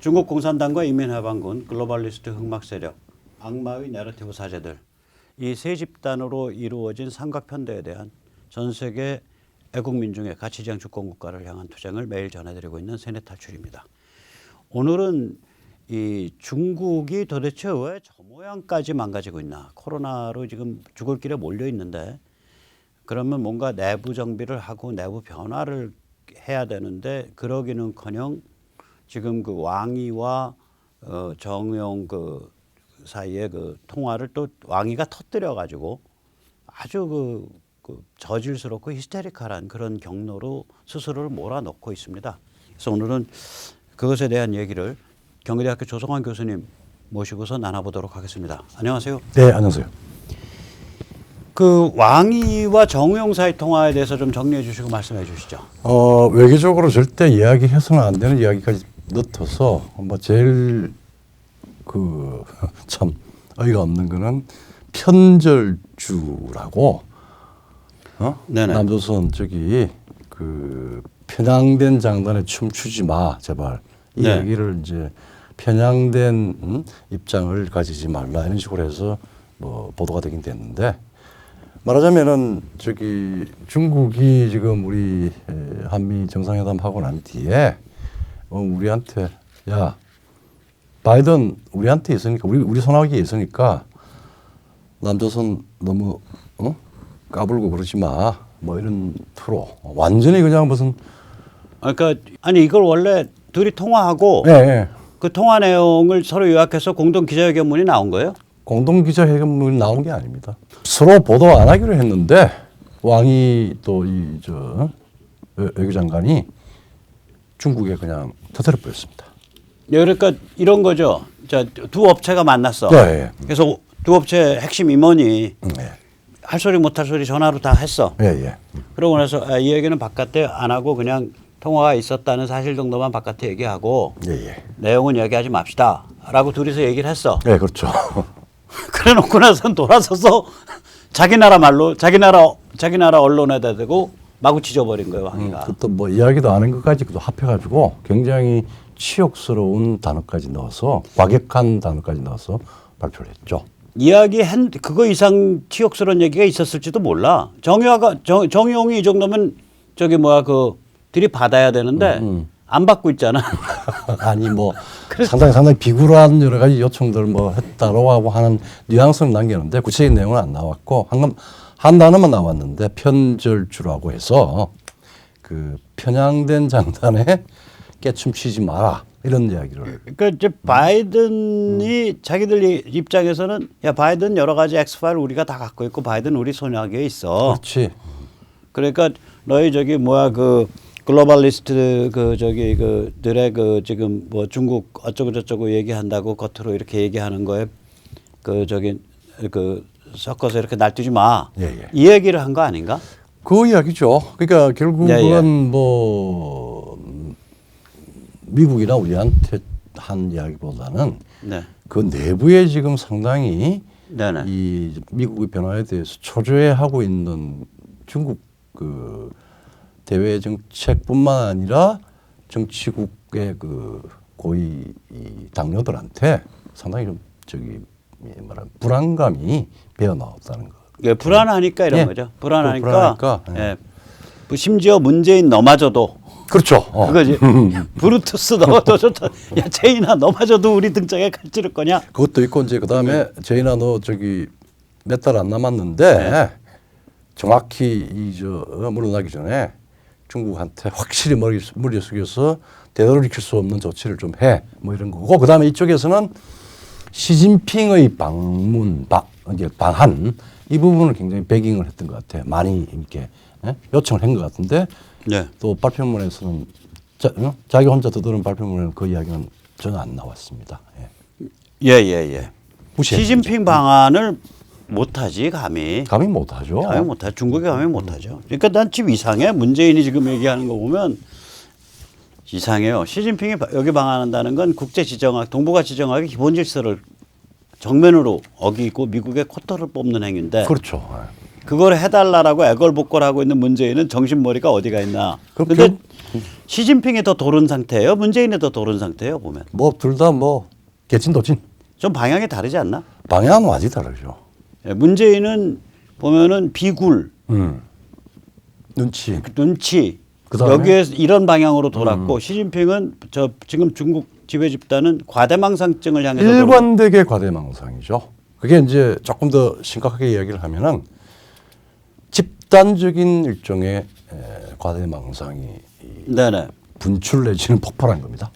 중국 공산당과 인민해방군, 글로벌리스트 흑막 세력, 악마의 내러티브 사제들 이 세 집단으로 이루어진 삼각편대에 대한 전 세계 애국민중의 가치지향 주권국가를 향한 투쟁을 매일 전해드리고 있는 세뇌 탈출입니다. 오늘은 이 중국이 도대체 왜 저 모양까지 망가지고 있나? 코로나로 지금 죽을 길에 몰려 있는데 그러면 뭔가 내부 정비를 하고 내부 변화를 해야 되는데 그러기는커녕 지금 그 왕이와 정용 그 사이에 그 통화를 또 왕이가 터뜨려 가지고 아주 그 저질스럽고 히스테리컬한 그런 경로로 스스로를 몰아넣고 있습니다. 그래서 오늘은 그것에 대한 얘기를 경기대학교 조성환 교수님 모시고서 나눠보도록 하겠습니다. 안녕하세요. 네, 안녕하세요. 그 왕이와 정우영 사이 통화에 대해서 좀 정리해 주시고 말씀해 주시죠. 외교적으로 절대 이야기해서는 안 되는 이야기까지 넣어서 뭐 제일 그 참 어이가 없는 거는 편절주라고 남조선 저기 그 편향된 장단에 춤추지 마 제발 이 네. 얘기를 이제 편향된 입장을 가지지 말라 이런 식으로 해서 뭐 보도가 되긴 됐는데 말하자면은 저기 중국이 지금 우리 한미 정상회담 하고 난 뒤에 우리한테 야 바이든 우리한테 있으니까 우리 손아귀에 있으니까 남조선 너무 까불고 그러지 마 뭐 이런 투로 완전히 그냥 무슨 그러니까 아니 이걸 원래 둘이 통화하고 네. 그 통화 내용을 서로 요약해서 공동 기자회견문이 나온 거예요? 공동 기자회견문이 나온 게 아닙니다. 서로 보도 안 하기로 했는데 왕이 또 이 저 외교장관이 중국에 그냥 터뜨려 버렸습니다. 네, 그러니까 이런 거죠. 자, 두 업체가 만났어. 네. 그래서 두 업체 핵심 임원이 네. 할 소리 못 할 소리 전화로 다 했어. 예. 그러고 나서 이 얘기는 바깥에 안 하고 그냥 통화가 있었다는 사실 정도만 바깥에 얘기하고 예. 내용은 얘기하지 맙시다라고 둘이서 얘기를 했어. 네, 그렇죠. 그래 놓고 나선 돌아서서 자기 나라 말로 자기 나라 언론에다 대고 마구 찢어버린 거예요, 왕이가. 그것도 뭐 이야기도 안 한 것까지 또 합해가지고 굉장히 치욕스러운 단어까지 넣어서 과격한 단어까지 넣어서 발표를 했죠. 이야기한 그거 이상 치욕스러운 얘기가 있었을지도 몰라. 정용이 이 정도면 저기 뭐야 그 들이받아야 되는데 안 받고 있잖아. 아니 뭐 상당히 비굴한 여러 가지 요청들 뭐 했다고 하고 하는 뉘앙스는 남겼는데 구체적인 내용은 안 나왔고 한 단어만 나왔는데 편절주라고 해서 그 편향된 장단에 깨춤치지 마라 이런 이야기를. 그러니까 이제 바이든이 자기들 입장에서는 야 바이든 여러 가지 엑스파일 우리가 다 갖고 있고 바이든 우리 손아귀에 있어. 그렇지. 그러니까 너희 저기 뭐야 그 글로벌리스트 그 저기 그들의 그 지금 뭐 중국 어쩌고 저쩌고 얘기한다고 겉으로 이렇게 얘기하는 거에 그 저기 그 섞어서 이렇게 날뛰지 마. 예. 이 얘기를 한 거 아닌가? 그 이야기죠. 그러니까 결국은 예. 뭐 미국이나 우리한테 한 이야기보다는 네. 그 내부에 지금 상당히 네네. 이 미국의 변화에 대해서 초조해하고 있는 중국 그 대외 정책뿐만 아니라 정치국의 그 고위 이 당료들한테 상당히 좀 저기 말하면 불안감이 배어 나왔다는 거. 예, 불안하니까 이런 예. 거죠. 불안하니까. 불안하니까, 예. 예. 뭐 심지어 문재인 너마저도 그렇죠. 그거지. 브루투스 너마저 좋다. 야 제인아 너마저도 우리 등짝에 칼 찌를 거냐? 그것도 있고 이제 그다음에 제인아 너 저기 몇 달 안 남았는데 네. 정확히 이저 물러나기 전에 중국한테 확실히 머리 숙여서 되돌이킬 수 없는 조치를 좀 해. 뭐 이런 거고 그다음에 이쪽에서는 시진핑의 방한 이 부분을 굉장히 배깅을 했던 것 같아요. 많이 이렇게 요청을 한 것 같은데 네. 또 발표문에서는 자기 혼자 떠드는 발표문에는 그 이야기는 전혀 안 나왔습니다. 예. 무시했죠. 시진핑 방안을 못하지 감히. 감히 못하죠. 감히 못하죠. 중국이 감히 못하죠. 그러니까 난 지금 이상해. 문재인이 지금 얘기하는 거 보면 이상해요. 시진핑이 여기 방한한다는 건 국제 지정학, 동북아 지정학의 기본 질서를 정면으로 어기고 미국의 코털을 뽑는 행위인데. 그렇죠. 그걸 해달라라고 애걸복걸하고 있는 문재인은 정신머리가 어디가 있나. 그럼 근데 시진핑이 더 도른 상태예요? 문재인이 더 도른 상태예요? 보면 뭐 둘 다 뭐 개친도친 좀 방향이 다르지 않나? 방향은 완전히 다르죠. 예, 문재인은 보면은 비굴, 눈치. 눈치 그다음에? 여기에 이런 방향으로 돌았고 시진핑은 저 지금 중국 지배 집단은 과대망상증을 향해서 일관되게 과대망상이죠. 그게 이제 조금 더 심각하게 이야기를 하면은 집단적인 일종의 과대망상이 네네. 분출 내지는 폭발한 겁니다.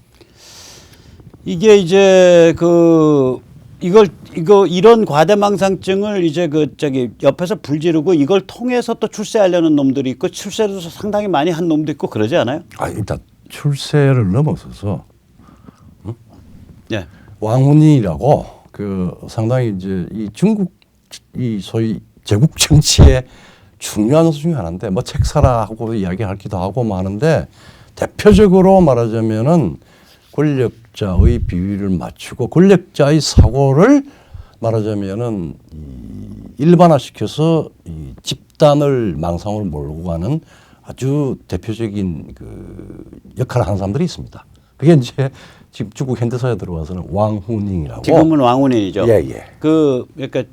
이게 이제 그 이거 이런 과대망상증을 이제 그 저기 옆에서 불지르고 이걸 통해서 또 출세하려는 놈들이 있고 출세도 상당히 많이 한 놈도 있고 그러지 않아요? 아, 일단 출세를 넘어서서 네. 왕훈이라고 그 상당히 이제 이 중국 이 소위 제국 정치의 중요한 요소 중에 하나인데 뭐 책사라고 이야기하기도 하고 뭐 하는데 대표적으로 말하자면은 권력자의 비위를 맞추고 권력자의 사고를 말하자면은 일반화시켜서 이 집단을 망상으로 몰고 가는 아주 대표적인 그 역할을 하는 사람들이 있습니다. 그게 이제 지금 중국 현대사에 들어와서는 왕후닝이라고. 지금은 왕훈인이죠. 예, 예. 그러니까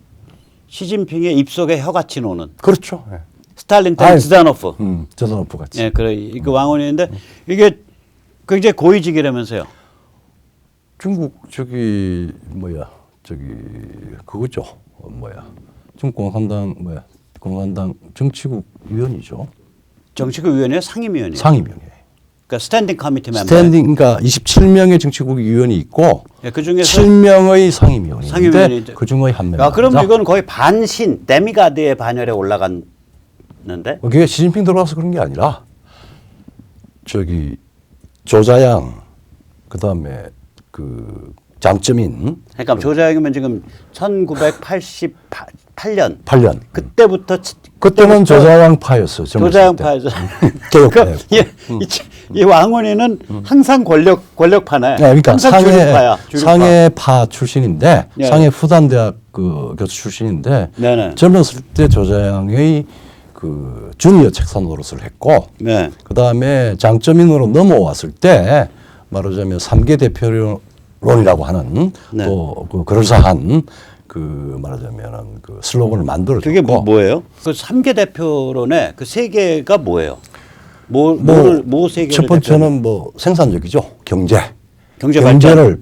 시진핑의 입속에 혀같이 노는 그렇죠. 예. 스탈린 때 지다노프. 저단오프 같이. 예, 그래 이거 왕훈인인데 이게 굉장히 고위직이라면서요. 중국 저기 뭐야 저기 그거죠. 중국 공산당 공산당 정치국 위원이죠. 정치국 위원회 상임위원이에요. 상임위원회. 그러니까 스탠딩 커미티 멤버. 스탠딩 그러니까 27명의 정치국 위원이 있고 예, 그 중에서 7명의 상임위원인데 상임위원이 그 중의 한 명. 아, 그럼 이건 거의 반신 데미가드의 반열에 올라갔는데. 그게 시진핑 들어가서 그런 게 아니라 저기 조자양 그다음에 그 장쩌민 그러니까 조자영이면 지금 1988년 8년 그때부터 조자양파였어. 조자양파에서 개혁파였고. 이 왕원이는 항상 권력파네. 그러니까 항상 주류파야. 주류파. 상해파 출신인데 예. 상해 후단대학 그 교수 출신인데 네네. 젊었을 때 조자양의 그 주니어 책사 노릇을 했고 네. 그다음에 장쩌민으로 넘어왔을 때 말하자면 3개 대표론이라고 하는 네. 또그 그럴싸한 그 말하자면은 그 슬로건을 만들어줬고 그게 뭐예요? 그 3개 대표론에 그 3개가 뭐예요? 뭐 세 개를 첫 번째는 뭐 생산적이죠. 경제 경제 발전을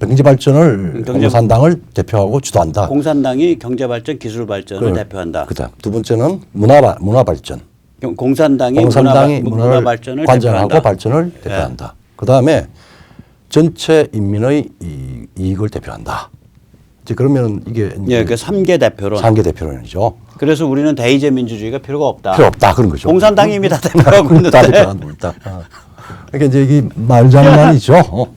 공산당을 대표하고 주도한다. 공산당이 경제 발전, 기술 발전을 대표한다. 그다음 두 번째는 문화 발전. 공산당이 문화 발전을 관장하고 대표한다. 발전을 대표한다. 그다음에 전체 인민의 이익을 대표한다. 이제 그러면 이게 예, 그 3개 대표론. 3개 대표론이죠. 그래서 우리는 대의제 민주주의가 필요가 없다. 필요 없다 그런 거죠. 공산당이 이미 다 대표하고 다 있는데. 대표하고 있다. 그러니까 이제 이게 말장난이죠.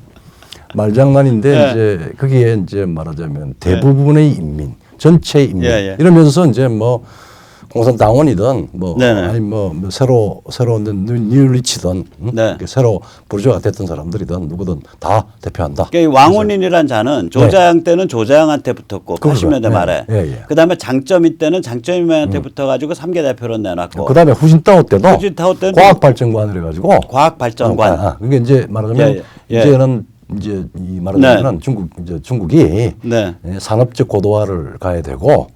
말장난인데 예. 이제 거기에 이제 말하자면 대부분의 인민, 전체 인민 예. 이러면서 이제 뭐 공산당원이든 뭐 네네. 아니 뭐 새로 뉴리치든 네. 새로 부르주아가 됐던 사람들이든 누구든 다 대표한다. 그러니까 왕원인이란 자는 조자양 때는 조자양한테 붙었고 그거죠. 80년대 네. 말에 예. 그다음에 장쩌민 때는 장쩌민한테 붙어가지고 3개 대표론 내놨고 그다음에 후진타오 때도 후진타오 때는 과학발전관을 해가지고 과학발전관 그게 이제 말하자면 예. 이제는 이제 이 말하자면 네. 중국이 네. 산업적 고도화를 가야 되고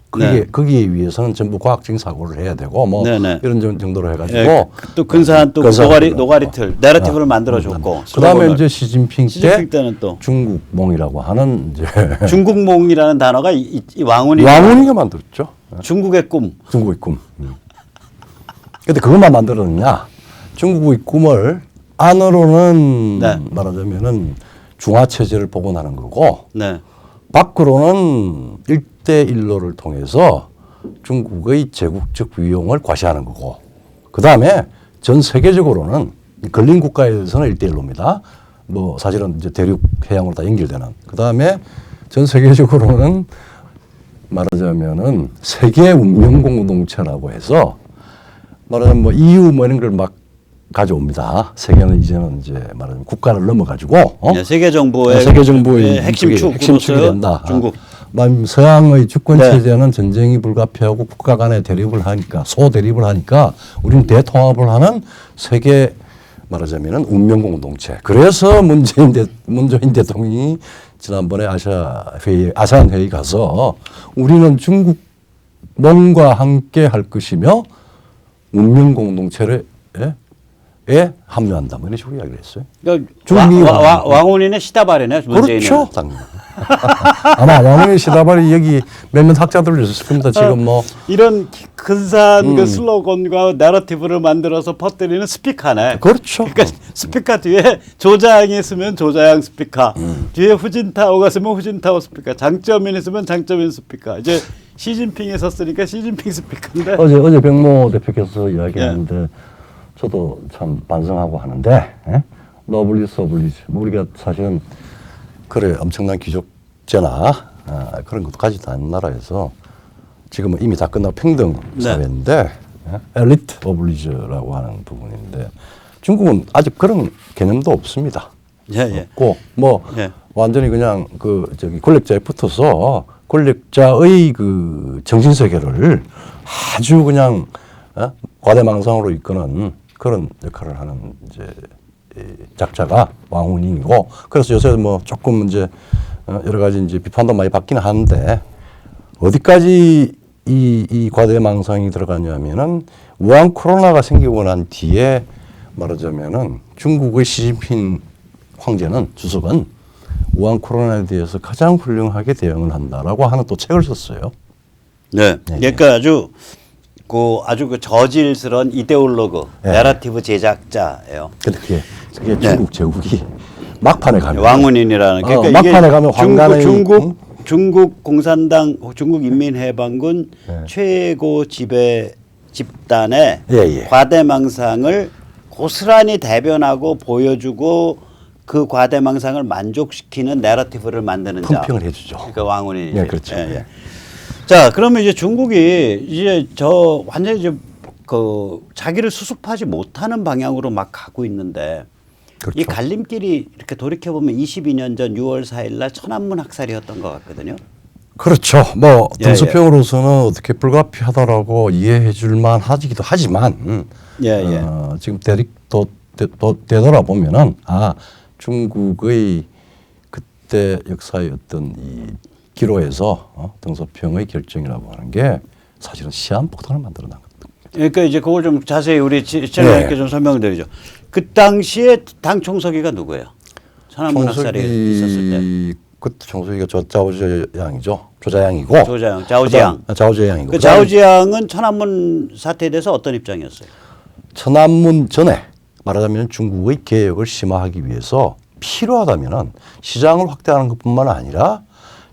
거기에 위해서는 전부 과학적인 사고를 해야 되고 뭐 네네. 이런 정도로 해가지고 예, 또 근사한 또 노가리틀 내러티브를 만들어줬고 그다음에 이제 시진핑 때는 또 중국몽이라고 하는 이제 중국몽이라는 단어가 이 왕훈이가 만들었죠. 중국의 꿈. 중국의 꿈. 근데 그것만 만들었느냐? 중국의 꿈을 안으로는 네. 말하자면은 중화 체제를 복원하는 거고 네. 밖으로는 1대1로를 통해서 중국의 제국적 위용을 과시하는 거고 그다음에 전 세계적으로는 걸린 국가에서는 1대1로입니다. 뭐 사실은 이제 대륙 해양으로 다 연결되는 그다음에 전 세계적으로는 말하자면은 세계 운명 공동체라고 해서 말하자면 뭐 EU 뭐 이런 걸 막 가져옵니다. 세계는 이제는 이제 말하자면 국가를 넘어가지고 네, 세계 정부의 핵심 축이 된다. 중국. 서양의 주권 체제는 전쟁이 불가피하고 국가 간의 대립을 하니까 소대립을 하니까 우리는 대통합을 하는 세계 말하자면은 운명 공동체. 그래서 문재인 대통령이 지난번에 아세안 회의 가서 우리는 중국 몽과 함께 할 것이며 운명 공동체에 합류한다. 뭐 이런 식으로 이야기를 했어요. 그러니까 왕원인의 시다발이네. 그렇죠. 당연히. 아마 왕원인 시다발이 여기 몇몇 학자들 있을 겁니다. 지금 뭐 이런 근사한 그 슬로건과 내러티브를 만들어서 퍼뜨리는 스피커네. 그렇죠. 그러니까 스피커 뒤에 조자양이 있으면 조자양 스피커, 뒤에 후진타오가 있으면 후진타오 스피커, 장쩌민 있으면 장쩌민 스피커. 이제 시진핑이 섰으니까 시진핑 스피커인데. 어제 백모 대표께서 이야기했는데 저도 참 반성하고 하는데 너블리스 오블리지. 우리가 사실은 그래 엄청난 귀족제나 그런 것도 가지도 않은 나라에서 지금은 이미 다 끝나고 평등 사회인데 엘리트 오블리즈라고 하는 부분인데 중국은 아직 그런 개념도 없습니다. 없고 뭐 완전히 그냥 그 저기 권력자에 붙어서 권력자의 그 정신 세계를 아주 그냥 과대망상으로 이끄는 그런 역할을 하는 이제 작자가 왕훈인이고 그래서 요새 뭐 조금 이제 여러 가지 이제 비판도 많이 받기는 하는데 어디까지 이 과대망상이 들어가냐면은 우한 코로나가 생기고 난 뒤에 말하자면은 중국의 시진핑 황제는 주석은 우한 코로나에 대해서 가장 훌륭하게 대응을 한다라고 하는 또 책을 썼어요. 네. 그러니까 아주 그 저질스러운 이데올로그, 내러티브 제작자예요. 근데 그게 중국 제국이 막판에 가면 왕훈인이라는 그러니까 막판에 가면 황간의 중국 공산당 중국 인민해방군 최고 지배 집단의 과대망상을 고스란히 대변하고 보여주고 그 과대망상을 만족시키는 내러티브를 만드는 자. 품평을 해주죠. 그러니까 왕훈인이. 네, 그렇죠. 자, 그러면 이제 중국이 이제 완전히 이제 그 자기를 수습하지 못하는 방향으로 막 가고 있는데 그렇죠. 이 갈림길이 이렇게 돌이켜 보면 22년 전 6월 4일 날 천안문 학살이었던 것 같거든요. 그렇죠. 뭐 등수평으로서는 어떻게 불가피하다라고 이해해 줄만 하기도 하지만 지금 되돌아보면은 중국의 그때 역사의 어떤 이 기로에서 등소평의 결정이라고 하는 게 사실은 시한폭탄을 만들어낸 겁니다. 그러니까 이제 그걸 좀 자세히 우리 시청자님께 좀 설명드리죠. 그 당시에 당 총서기가 누구예요? 천안문 학살이 있었을 때. 그때 총서기가 자오지양이죠. 조자양이고. 자오지양이고. 그 자오지양은 천안문 사태에 대해서 어떤 입장이었어요? 천안문 전에 말하자면 중국의 개혁을 심화하기 위해서 필요하다면은 시장을 확대하는 것뿐만 아니라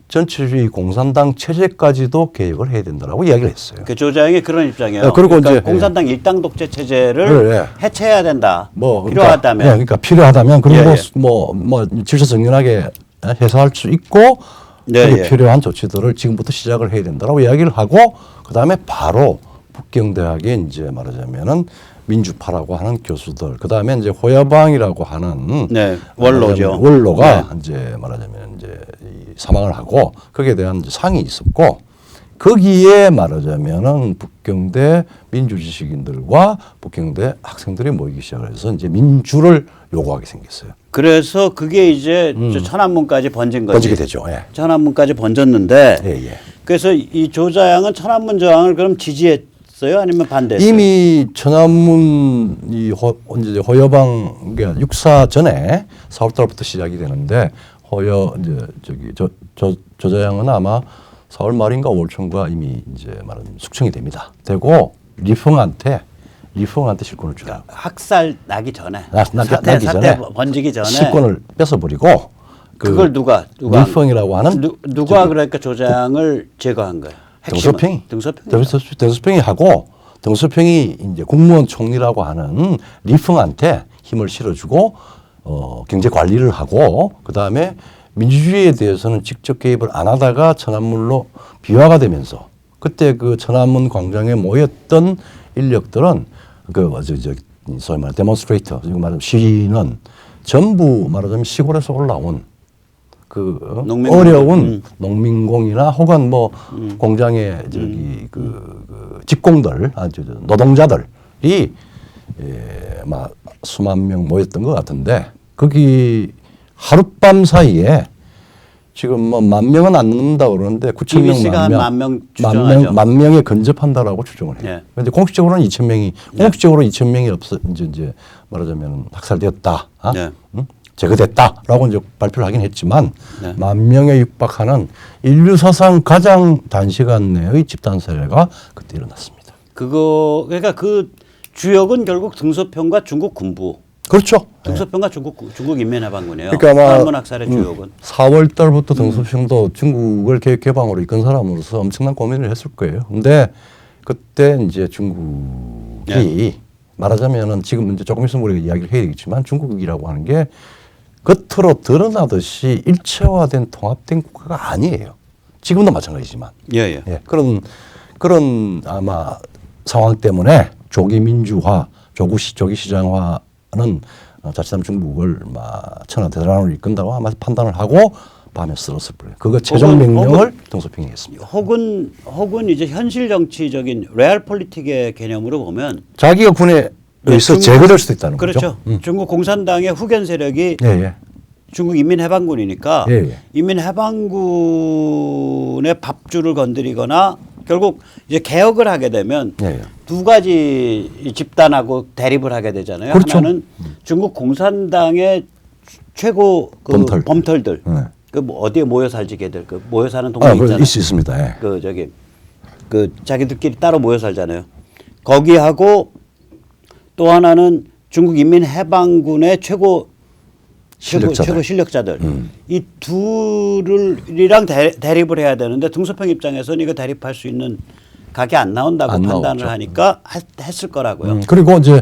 전체주의 공산당 체제까지도 개혁을 해야 된다라고 이야기를 했어요. 그 조자양이 그런 입장이에요. 그리고 그러니까 이제 공산당 일당 독재 체제를 해체해야 된다. 필요하다면. 그러니까 필요하다면 그리고 뭐 질서정연하게 해소할 수 있고 필요한 조치들을 지금부터 시작을 해야 된다라고 이야기를 하고 그 다음에 바로 북경대학에 이제 말하자면은 민주파라고 하는 교수들, 그 다음에 이제 호야방이라고 하는 원로죠. 원로가 이제 말하자면 이제 사망을 하고 거기에 대한 이제 상이 있었고 거기에 말하자면은 북경대 민주지식인들과 북경대 학생들이 모이기 시작을 해서 이제 민주를 요구하게 생겼어요. 그래서 그게 이제 천안문까지 번진 거지. 번지게 되죠. 천안문까지 번졌는데 그래서 이 조자양은 천안문 저항을 그럼 지지했어요? 아니면 반대했어요? 이미 천안문 이제 호여방 육사 전에 4월달부터 시작이 되는데 조자양은 아마 4월 말인가 5월 초인가 이미 이제 말하면 숙청이 됩니다. 되고 리펑한테 실권을 주라. 학살 나기 전에. 사태 번지기 전에 실권을 뺏어버리고 그걸 누가 리펑이라고 하는 누가 그러니까 조자양을 제거한 거예요. 등소평이 하고 등소평이 이제 국무원 총리라고 하는 리펑한테 힘을 실어주고 경제 관리를 하고 그 다음에 민주주의에 대해서는 직접 개입을 안 하다가 천안문로 비화가 되면서 그때 그 천안문 광장에 모였던 인력들은 소위 말하는 데몬스트레이터, 지금 말하면 시위는 전부 말하자면 시골에서 올라온 어려운 농민공이나 혹은 뭐 공장의 직공들, 노동자들이 막 수만 명 모였던 것 같은데 거기 하룻밤 사이에 지금 뭐 10,000명은 안 넘는다 그러는데 9,000명, BBC가 한 10,000명 추정하죠. 만 명에 근접한다라고 추정을 해요. 예. 그런데 공식적으로는 2,000명이 공식적으로 2,000명이 없어 이제 말하자면 학살되었다, 네. 응? 제거됐다라고 이제 발표를 하긴 했지만 네. 10,000명에 육박하는 인류 사상 가장 단시간 내의 집단 살해가 그때 일어났습니다. 그러니까 그 주역은 결국 등소평과 중국 군부. 그렇죠. 등소평과 중국 인민해방군이에요. 그러니까 아마 천안문 학살의 주역은. 4월 달부터 등소평도 중국을 개혁 개방으로 이끈 사람으로서 엄청난 고민을 했을 거예요. 근데 그때 이제 중국이 네. 말하자면은 지금 이제 조금 있으면 우리가 이야기를 해야 되겠지만 중국이라고 하는 게 겉으로 드러나듯이 일체화된 통합된 국가가 아니에요. 지금도 마찬가지지만. 예. 예, 그런 아마 상황 때문에 조기 민주화, 조기 시장화는 자칫하면 중국을 막 천하대란으로 이끈다고 아마 판단을 하고 밤에 쓸었을 거예요. 그거 최종 명령을 등소평이 했습니다. 혹은 이제 현실 정치적인 레알 폴리틱의 개념으로 보면 자기가 군에 의해서 제거될 수도 있다는 그렇죠. 거죠. 중국 공산당의 후견 세력이 예. 중국 인민해방군이니까 예. 인민해방군의 밥줄을 건드리거나 결국 이제 개혁을 하게 되면 예. 두 가지 집단하고 대립을 하게 되잖아요. 그렇죠. 하나는 중국 공산당의 최고 그 범털들, 네. 그 뭐 어디에 모여 살지 걔들, 그 모여 사는 동네 있잖아요. 있습니다. 예. 그 저기 그 자기들끼리 따로 모여 살잖아요. 거기하고 또 하나는 중국 인민해방군의 최고 실력자들. 이 둘이랑 대립을 해야 되는데 등소평 입장에서는 이거 대립할 수 있는 각이 안 나온다고 판단을 나오죠. 하니까 했을 거라고요. 그리고 이제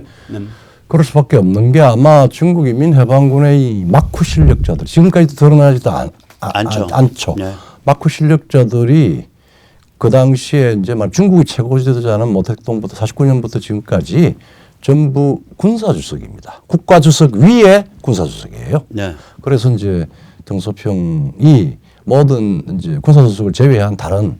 그럴 수밖에 없는 게 아마 중국 인민해방군의 이 막후 실력자들 지금까지도 드러나지도 않죠. 네. 막후 실력자들이 그 당시에 이제 중국이 최고 지도자는 모택동부터 49년부터 지금까지 전부 군사주석입니다. 국가주석 위에 군사주석이에요. 네. 그래서 이제 등소평이 모든 이제 군사주석을 제외한 다른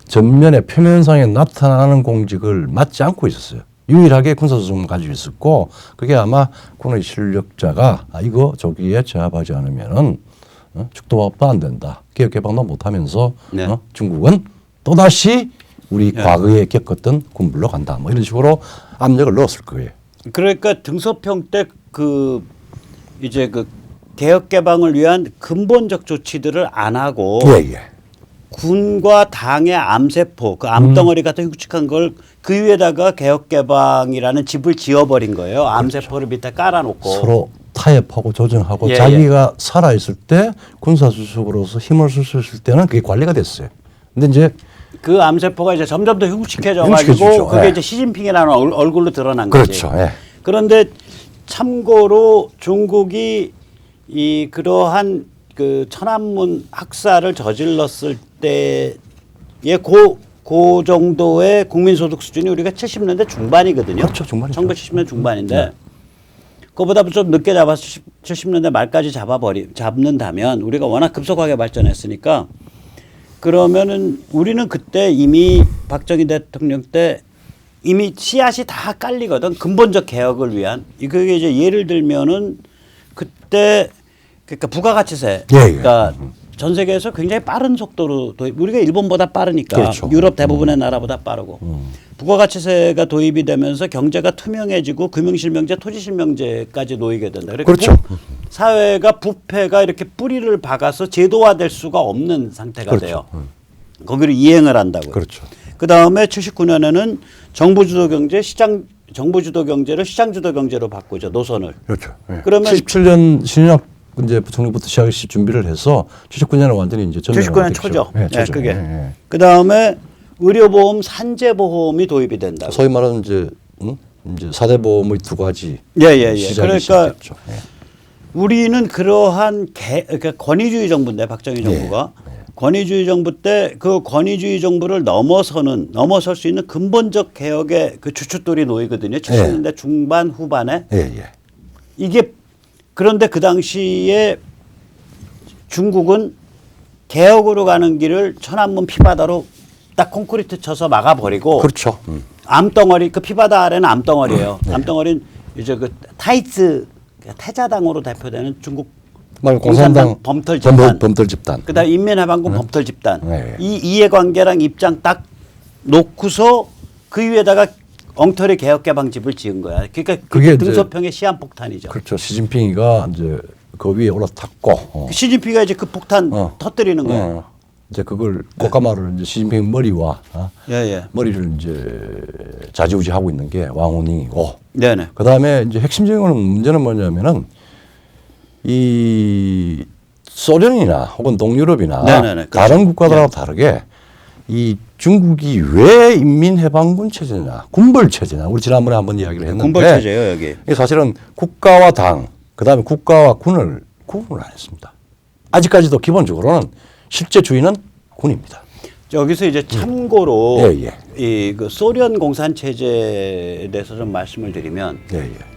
전면에 표면상에 나타나는 공직을 맡지 않고 있었어요. 유일하게 군사주석만 가지고 있었고 그게 아마 군의 실력자가 이거 조기에 제압하지 않으면은 축도법도 안 된다. 개혁 개방도 못하면서 네. 중국은 또다시 우리 과거에 겪었던 군불로 간다. 뭐 이런 식으로 압력을 넣었을 거예요. 그러니까 등소평 때 그 이제 그 개혁 개방을 위한 근본적 조치들을 안 하고 예. 군과 당의 암세포, 그 암덩어리 같은 흉측한 걸 그 위에다가 개혁 개방이라는 집을 지어버린 거예요. 암세포를 밑에 깔아놓고 서로 타협하고 조정하고 예, 자기가 살아 있을 때 군사주석으로서 힘을 쓸 수 있을 때는 그게 관리가 됐어요. 근데 이제 그 암세포가 이제 점점 더 흉측해져 흉측해지죠. 가지고 그게 예. 이제 시진핑이라는 얼굴로 드러난 거지. 그렇죠. 예. 그런데 참고로 중국이 이 그러한 그 천안문 학살을 저질렀을 때의 그 정도의 국민소득 수준이 우리가 70년대 중반이거든요. 그렇죠. 중반이죠. 1970년 중반인데 그거보다 좀 늦게 잡아서 70년대 말까지 잡는다면 우리가 워낙 급속하게 발전했으니까 그러면은 우리는 그때 이미 박정희 대통령 때 이미 씨앗이 다 깔리거든. 근본적 개혁을 위한. 그게 이제 예를 들면은 그때 그러니까 부가가치세. 그러니까 전 세계에서 굉장히 빠른 속도로 우리가 일본보다 빠르니까 그렇죠. 유럽 대부분의 나라보다 빠르고 부가가치세가 도입이 되면서 경제가 투명해지고 금융실명제, 토지실명제까지 놓이게 된다. 그렇죠. 사회가 부패가 이렇게 뿌리를 박아서 제도화될 수가 없는 상태가 그렇죠. 돼요. 거기를 이행을 한다고요. 그렇죠. 그 다음에 79년에는 정부주도 경제를 시장주도 경제로 바꾸죠. 노선을. 그렇죠. 예. 그러면 77년 신인학 이제 부총리부터 시작해서 준비를 해서 79년에 완전히 이제 79년 초죠. 예, 초죠. 그게. 예. 그 다음에 의료보험, 산재보험이 도입이 된다고. 소위 말하는 이제 이제 4대 보험의 두 가지 예. 시작이 그러니까 시작됐죠. 예. 우리는 그러한 그러니까 권위주의 정부인데 박정희 정부가 권위주의 정부 때 그 권위주의 정부를 넘어설 수 있는 근본적 개혁의 그 주춧돌이 놓이거든요. 70년대 중반 후반에 이게 그런데 그 당시에 중국은 개혁으로 가는 길을 천안문 피바다로 딱 콘크리트 쳐서 막아버리고 그렇죠. 암덩어리 그 피바다 아래는 암덩어리예요. 암덩어리는 이제 그 타이츠 태자당으로 대표되는 중국 공산당 범털 집단. 범털 집단. 그다음 인민해방군 범털 집단. 네. 이 이해관계랑 입장 딱 놓고서 그 위에다가 엉터리 개혁개방집을 지은 거야. 그러니까 그게 그게 이제 등소평의 시한폭탄이죠. 그렇죠. 시진핑이가 이제 그 위에 올라탔고 시진핑가 이제 그 폭탄 터뜨리는 거예요. 이제 그걸 꽃가마를 이제 시진핑 머리와 예. 머리를 이제 좌지우지하고 있는 게 왕후닝이고. 네네. 그 다음에 이제 핵심적인 문제는 뭐냐면은 이 소련이나 혹은 동유럽이나 네네네. 다른 국가들하고 다르게 이 중국이 왜 인민해방군 체제냐, 군벌 체제냐, 우리 지난번에 한번 이야기를 했는데 군벌 체제예요 여기. 이게 사실은 국가와 당, 그다음에 국가와 군을 구분을 안 했습니다. 아직까지도 기본적으로는 실제 주인은 군입니다. 여기서 이제 참고로 예, 예. 이 그 소련 공산 체제에 대해서 좀 말씀을 드리면 예, 예.